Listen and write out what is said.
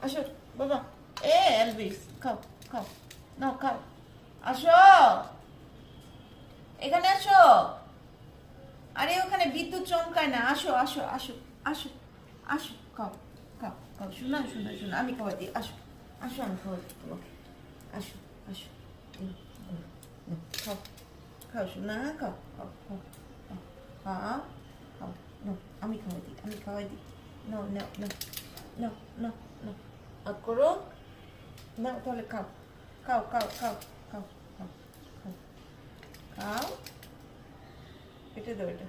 আসো বাবা। এলভিস, খাও খাও, নাও খাও। আসো, এখানে আসো। আরে ওখানে বিদ্যুৎ চমকায় না। আসো আসো আসো আসো আসো, খাও খাও খাও। শোনা শোনা শোনা, আমি খাওয়াই দিই। আসো আসো, আমি খাওয়াই দিই তোমাকে। আসো আসো, খাও খাও শোনা, খাও খাও খাও খাও খাও। নো, আমি খাওয়াই দিই, আমি খাওয়াই দিই। No no no no no no, আগ করো না, তাহলে খাও খাও খাও খাও খাও খাও খাও খাও। পেটে দাও এটা।